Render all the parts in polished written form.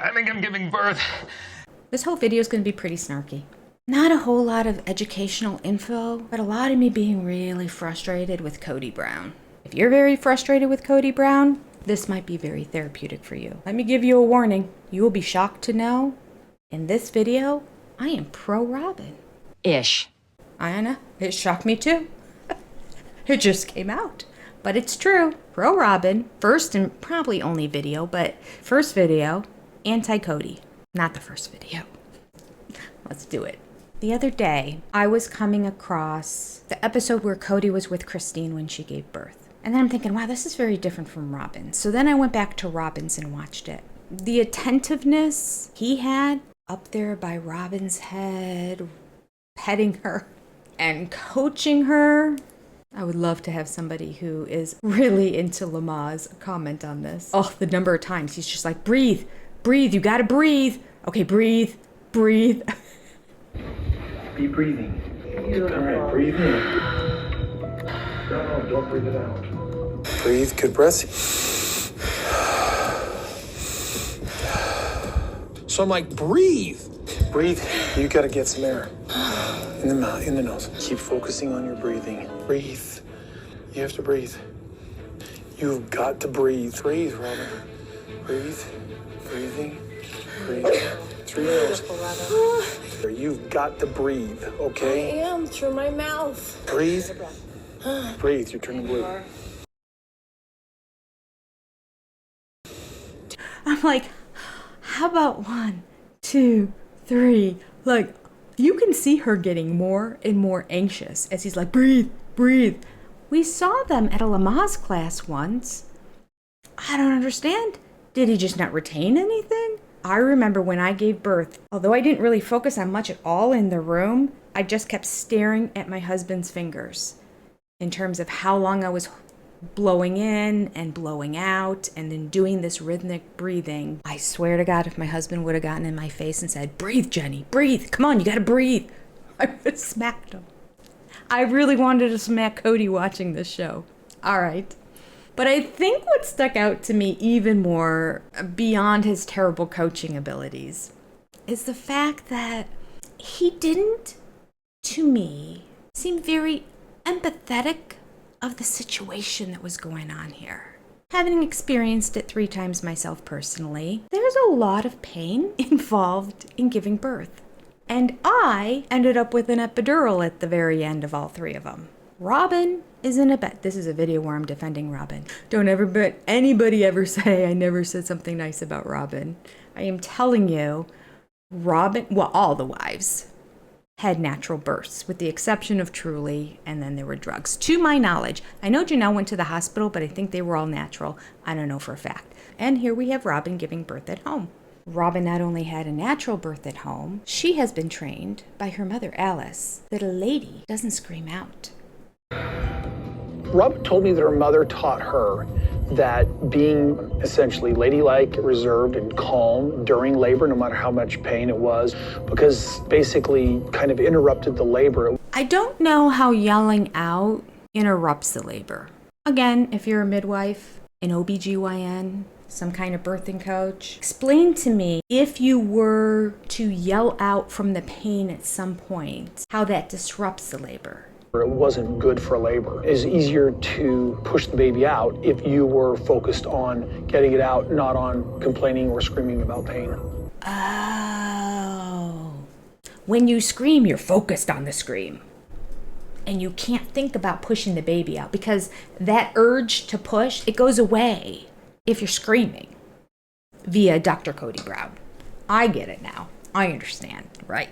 I think I'm giving birth. This whole video is going to be pretty snarky. Not a whole lot of educational info, but a lot of me being really frustrated with Kody Brown. If you're very frustrated with Kody Brown, this might be very therapeutic for you. Let me give you a warning. You will be shocked to know, in this video, I am pro Robin. Ish. Anna, it shocked me too. It just came out. But it's true. Pro Robin, first and probably only video, but first video, anti-Cody. Not the first video. Let's do it. The other day, I was coming across the episode where Cody was with Christine when she gave birth. And then I'm thinking, wow, this is very different from Robin. So then I went back to Robin's and watched it. The attentiveness he had up there by Robin's head, petting her and coaching her. I would love to have somebody who is really into Lamaze comment on this. Oh, the number of times he's just like, breathe, breathe, you gotta breathe. Okay, breathe, breathe. Be breathing. Beautiful. All right, breathe in. No, don't breathe it out. Breathe, good breath. So I'm like, breathe. Breathe. You gotta get some air. In the mouth, in the nose. Keep focusing on your breathing. Breathe. You have to breathe. You've got to breathe. Breathe, Robin. Breathe. Breathing. Breathe. Through your nose. You've got to breathe, okay? I am, through my mouth. Breathe. Breathe. You're turning blue. I'm like, how about 1, 2, 3? Like, you can see her getting more and more anxious as he's like, breathe, breathe. We saw them at a Lamaze class once. I don't understand. Did he just not retain anything? I remember when I gave birth, although I didn't really focus on much at all in the room, I just kept staring at my husband's fingers in terms of how long I was blowing in and blowing out and then doing this rhythmic breathing. I swear to God, if my husband would have gotten in my face and said, breathe, Jenny, breathe. Come on, you gotta breathe. I would have smacked him. I really wanted to smack Cody watching this show. All right. But I think what stuck out to me even more, beyond his terrible coaching abilities, is the fact that he didn't, to me, seem very empathetic of the situation that was going on here. Having experienced it 3 times myself personally, there's a lot of pain involved in giving birth. And I ended up with an epidural at the very end of all 3 of them. Robin is in a bed. This is a video where I'm defending Robin. Don't ever bet anybody ever say I never said something nice about Robin. I am telling you, Robin, well, all the wives had natural births, with the exception of Truly, and then there were drugs. To my knowledge, I know Janelle went to the hospital, but I think they were all natural. I don't know for a fact. And here we have Robin giving birth at home. Robin not only had a natural birth at home, she has been trained by her mother, Alice, that a lady doesn't scream out. Robin told me that her mother taught her that being essentially ladylike, reserved, and calm during labor, no matter how much pain it was, because basically kind of interrupted the labor. I don't know how yelling out interrupts the labor. Again, if you're a midwife, an OBGYN, some kind of birthing coach, explain to me, if you were to yell out from the pain at some point, how that disrupts the labor. It wasn't good for labor. It's easier to push the baby out if you were focused on getting it out, not on complaining or screaming about pain. Oh. When you scream, you're focused on the scream. And you can't think about pushing the baby out because that urge to push, it goes away if you're screaming via Dr. Kody Brown. I get it now. I understand. Right.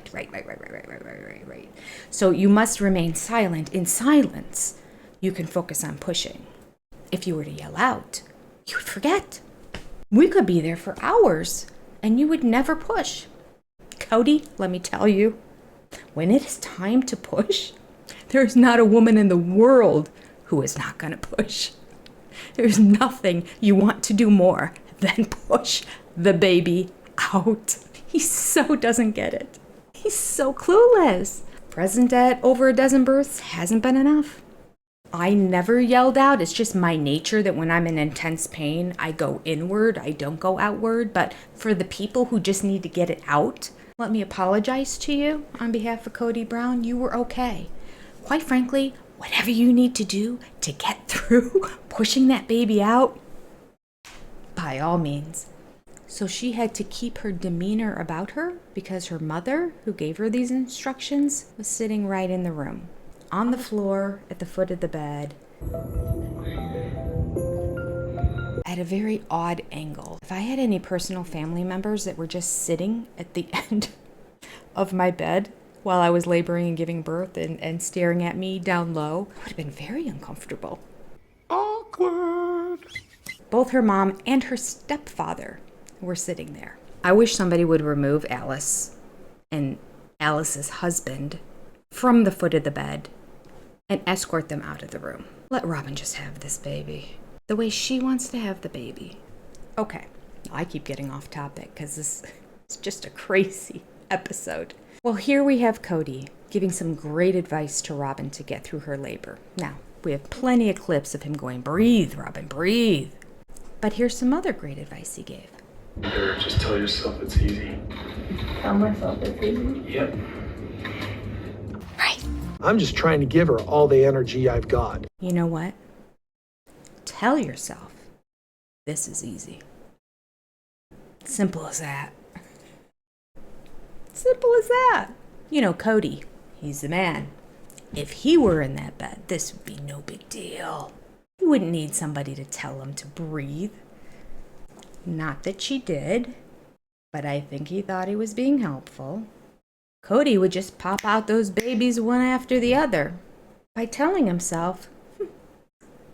So you must remain silent. In silence, you can focus on pushing. If you were to yell out, you would forget. We could be there for hours, and you would never push. Cody, let me tell you, when it is time to push, there's not a woman in the world who is not going to push. There's nothing you want to do more than push the baby out. He so doesn't get it. He's so clueless. Present at over a dozen births hasn't been enough. I never yelled out. It's just my nature that when I'm in intense pain, I go inward. I don't go outward. But for the people who just need to get it out, let me apologize to you on behalf of Kody Brown. You were okay. Quite frankly, whatever you need to do to get through pushing that baby out, by all means. So she had to keep her demeanor about her because her mother, who gave her these instructions, was sitting right in the room, on the floor at the foot of the bed, at a very odd angle. If I had any personal family members that were just sitting at the end of my bed while I was laboring and giving birth and staring at me down low, I would have been very uncomfortable. Awkward. Both her mom and her stepfather were sitting there. I wish somebody would remove Alice and Alice's husband from the foot of the bed and escort them out of the room. Let Robin just have this baby the way she wants to have the baby. Okay, I keep getting off topic because this is just a crazy episode. Well, here we have Kody giving some great advice to Robin to get through her labor. Now, we have plenty of clips of him going, "Breathe, Robin, breathe." But here's some other great advice he gave. You better just tell yourself it's easy. Tell myself it's easy. Yep. Right. I'm just trying to give her all the energy I've got. You know what? Tell yourself this is easy. Simple as that. Simple as that. You know, Cody, he's the man. If he were in that bed, this would be no big deal. He wouldn't need somebody to tell him to breathe. Not that she did, but I think he thought he was being helpful. Cody would just pop out those babies one after the other by telling himself,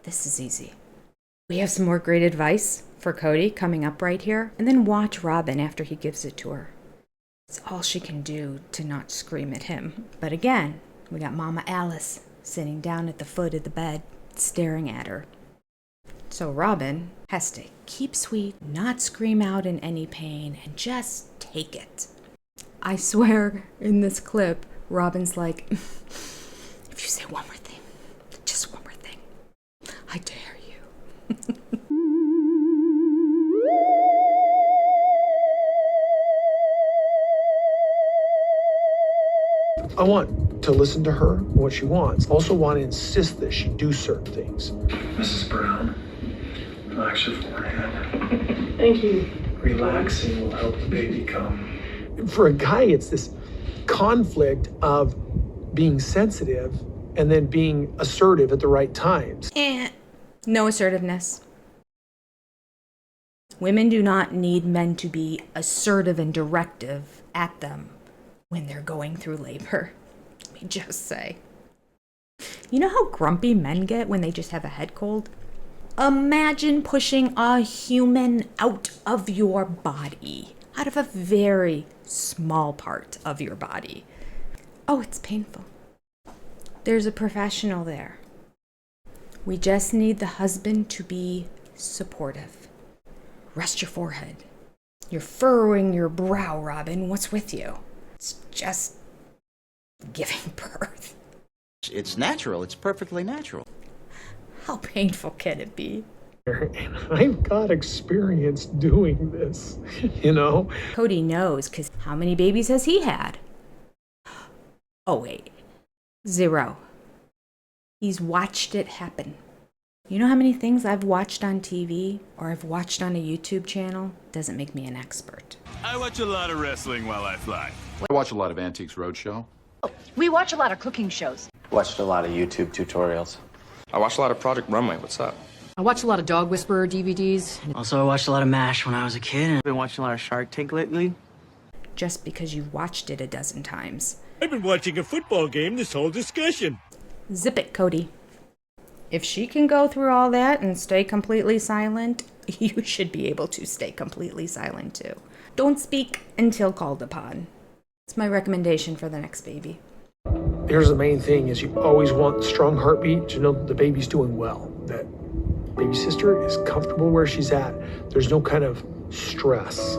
this is easy. We have some more great advice for Cody coming up right here, and then watch Robin after he gives it to her. It's all she can do to not scream at him. But again, we got Mama Alice sitting down at the foot of the bed, staring at her. So Robin has to keep sweet, not scream out in any pain, and just take it. I swear, in this clip, Robin's like, if you say one more thing, just one more thing, I dare you. I want to listen to her, what she wants. Also want to insist that she do certain things. Mrs. Brown, relax your forehead. Thank you. Relaxing will help the baby come. For a guy, it's this conflict of being sensitive and then being assertive at the right times. No assertiveness. Women do not need men to be assertive and directive at them when they're going through labor. Let me just say. You know how grumpy men get when they just have a head cold? Imagine pushing a human out of your body, out of a very small part of your body. Oh, it's painful. There's a professional there. We just need the husband to be supportive. Rest your forehead. You're furrowing your brow, Robin. What's with you? It's just giving birth. It's natural. It's perfectly natural. How painful can it be? And I've got experience doing this, you know? Cody knows, because how many babies has he had? Oh, wait. 0. He's watched it happen. You know how many things I've watched on TV or I've watched on a YouTube channel? Doesn't make me an expert. I watch a lot of wrestling while I fly. I watch a lot of Antiques Roadshow. We watch a lot of cooking shows. Watched a lot of YouTube tutorials. I watched a lot of Project Runway. What's up? I watched a lot of Dog Whisperer DVDs. Also, I watched a lot of MASH when I was a kid. I've been watching a lot of Shark Tank lately. Just because you've watched it a dozen times. I've been watching a football game this whole discussion. Zip it, Cody. If she can go through all that and stay completely silent, you should be able to stay completely silent too. Don't speak until called upon. It's my recommendation for the next baby. Here's the main thing is you always want the strong heartbeat to know that the baby's doing well, that baby sister is comfortable where she's at. There's no kind of stress.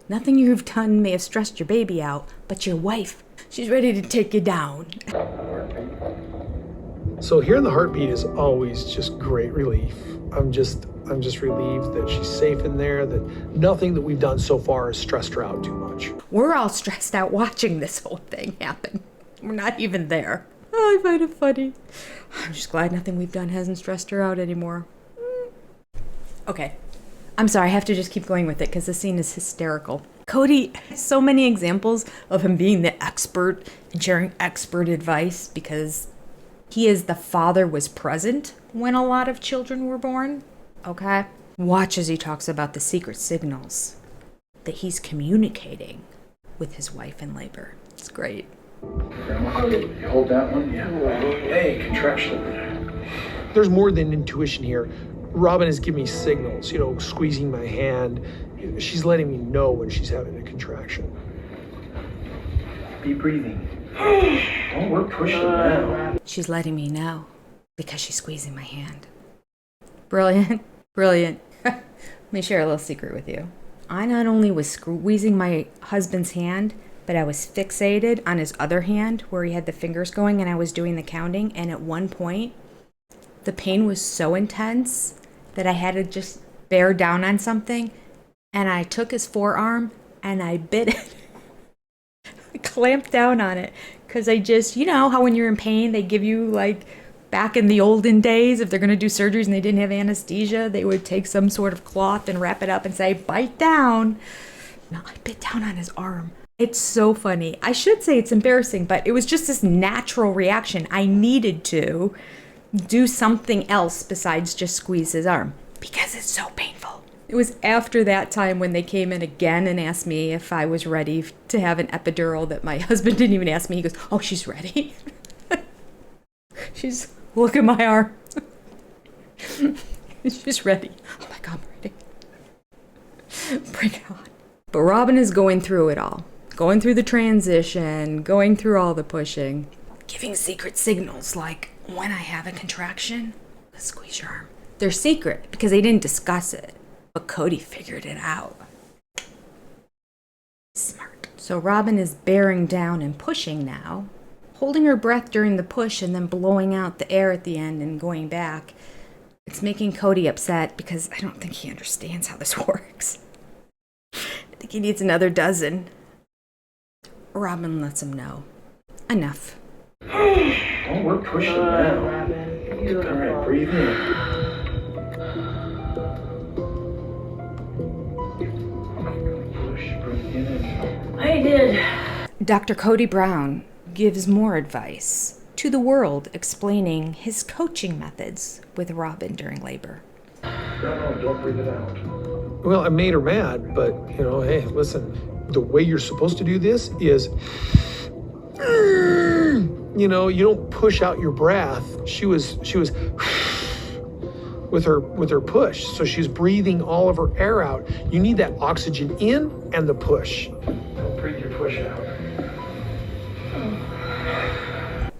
Nothing you've done may have stressed your baby out, but your wife, she's ready to take you down. So hearing the heartbeat is always just great relief. I'm just relieved that she's safe in there, that nothing that we've done so far has stressed her out too much. We're all stressed out watching this whole thing happen. We're not even there. Oh, I find it funny. I'm just glad nothing we've done hasn't stressed her out anymore. Okay. I'm sorry, I have to just keep going with it because the scene is hysterical. Cody has so many examples of him being the expert and sharing expert advice because he is the father was present when a lot of children were born. Okay? Watch as he talks about the secret signals that he's communicating with his wife in labor. It's great. You hold that one? Yeah. Hey, contraction. There's more than intuition here. Robin is giving me signals, squeezing my hand. She's letting me know when she's having a contraction. Be breathing. Oh, we're pushing now. She's letting me know because she's squeezing my hand. Brilliant. Brilliant. Let me share a little secret with you. I not only was squeezing my husband's hand, but I was fixated on his other hand where he had the fingers going and I was doing the counting. And at one point, the pain was so intense that I had to just bear down on something. And I took his forearm and I bit it. I clamped down on it because I just, how when you're in pain, they give you back in the olden days, if they're going to do surgeries and they didn't have anesthesia, they would take some sort of cloth and wrap it up and say, bite down. No, I bit down on his arm. It's so funny. I should say it's embarrassing, but it was just this natural reaction. I needed to do something else besides just squeeze his arm because it's so painful. It was after that time when they came in again and asked me if I was ready to have an epidural that my husband didn't even ask me. He goes, oh, she's ready. Look at my arm. She's ready. Oh my God, I'm ready. Bring it on. But Robin is going through it all. Going through the transition, going through all the pushing, giving secret signals like when I have a contraction, squeeze your arm. They're secret because they didn't discuss it, but Cody figured it out. Smart. So Robin is bearing down and pushing now, holding her breath during the push and then blowing out the air at the end and going back. It's making Cody upset because I don't think he understands how this works. I think he needs another dozen. Robin lets him know. Enough. Oh, we're pushing now. All right, breathe in. Push, breathe in. I did. Dr. Kody Brown gives more advice to the world explaining his coaching methods with Robin during labor. No, don't breathe it out. Well, I made her mad, but, hey, listen, the way you're supposed to do this is, you don't push out your breath. She was with her push. So she's breathing all of her air out. You need that oxygen in and the push. Don't breathe your push out.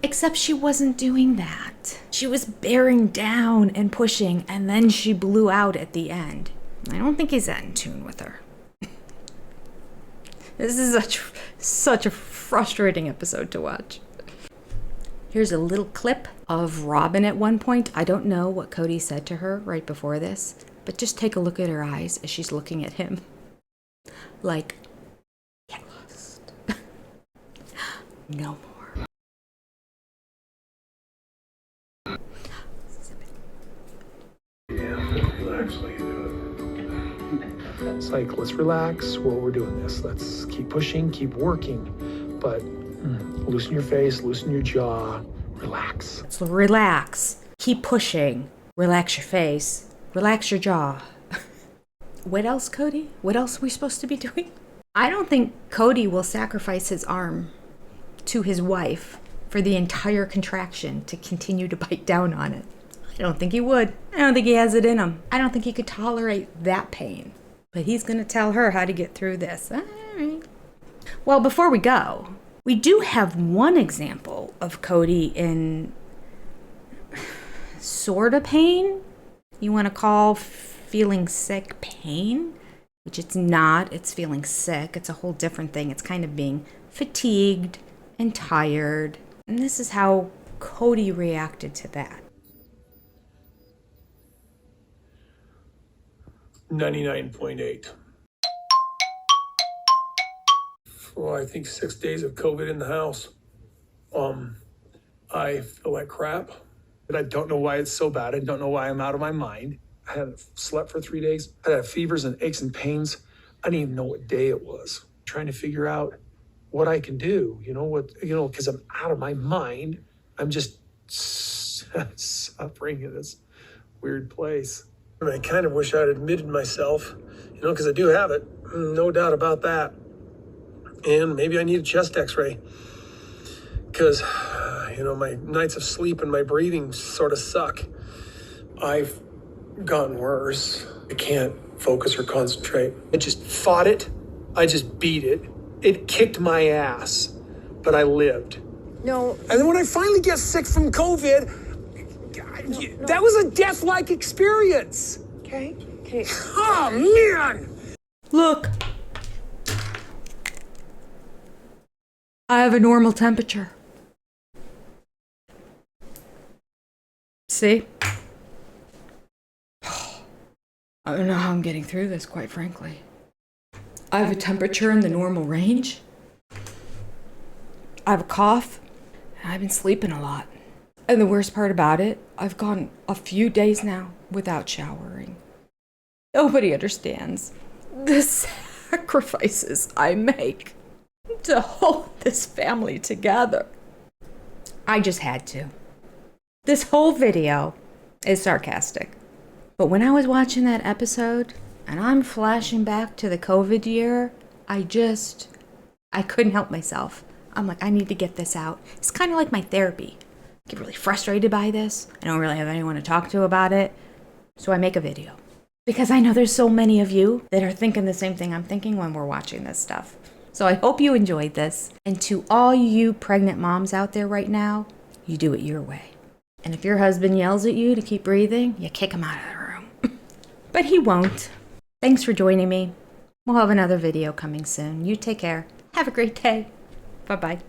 Except she wasn't doing that. She was bearing down and pushing, and then she blew out at the end. I don't think he's that in tune with her. This is such a frustrating episode to watch. Here's a little clip of Robin at one point. I don't know what Cody said to her right before this, but just take a look at her eyes as she's looking at him. Like, get lost. No more. Relax while you do It's like, let's relax while we're doing this. Let's keep pushing, keep working, but loosen your face, loosen your jaw, relax. So relax, keep pushing, relax your face, relax your jaw. What else, Cody? What else are we supposed to be doing? I don't think Cody will sacrifice his arm to his wife for the entire contraction to continue to bite down on it. I don't think he would. I don't think he has it in him. I don't think he could tolerate that pain. But he's going to tell her how to get through this. All right. Well, before we go, we do have one example of Cody in sort of pain. You want to call feeling sick pain, which it's not. It's feeling sick. It's a whole different thing. It's kind of being fatigued and tired. And this is how Cody reacted to that. 99.8. Well, I think 6 days of COVID in the house. I feel like crap, but I don't know why it's so bad. I don't know why I'm out of my mind. I hadn't slept for 3 days. I had fevers and aches and pains. I didn't even know what day it was. Trying to figure out what I can do, because I'm out of my mind. I'm just suffering in this weird place. And I kind of wish I'd admitted myself, because I do have it. No doubt about that. And maybe I need a chest x-ray. Because, my nights of sleep and my breathing sort of suck. I've gotten worse. I can't focus or concentrate. I just fought it. I just beat it. It kicked my ass, but I lived. No. And then when I finally get sick from COVID, that was a death-like experience. Okay. Oh, man! Look. I have a normal temperature. See? I don't know how I'm getting through this, quite frankly. I have a temperature in the normal range. I have a cough. And I've been sleeping a lot. And the worst part about it, I've gone a few days now without showering. Nobody understands the sacrifices I make to hold this family together. I just had to. This whole video is sarcastic. But when I was watching that episode, and I'm flashing back to the COVID year, I couldn't help myself. I'm like, I need to get this out. It's kind of like my therapy. I get really frustrated by this. I don't really have anyone to talk to about it. So I make a video. Because I know there's so many of you that are thinking the same thing I'm thinking when we're watching this stuff. So I hope you enjoyed this. And to all you pregnant moms out there right now, you do it your way. And if your husband yells at you to keep breathing, you kick him out of the room. But he won't. Thanks for joining me. We'll have another video coming soon. You take care. Have a great day. Bye-bye.